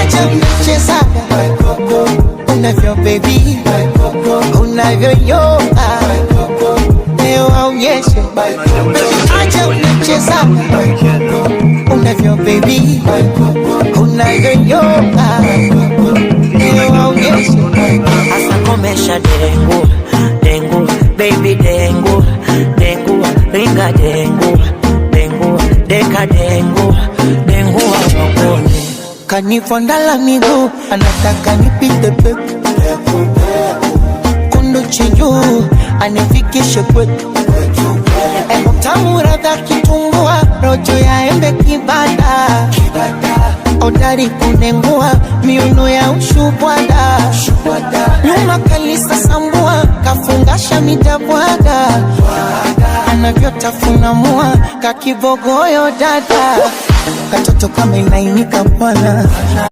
acha mchezaga unavyo baby, unavyo yoga leo aonyeshe. Acha mchezaga unavyo baby, unavyo yoga leo aonyeshe. Asa komesha dengu, dengu, baby dengu, dengu, ringa dengu, dengu, deka dengu, dengu wa wakone. Kanifondala miguu, anataka nipite peku kundu chinju, anifikishe kwetu. Tamu radha kitumbua, rojo ya embe kibada, odari kunengua, miuno ya ushubwada. Nyuma kalisa sambua, kafungasha mitabwada. Anavyotafuna mua, kakibogoyo dada. Katoto kama inainika pwana.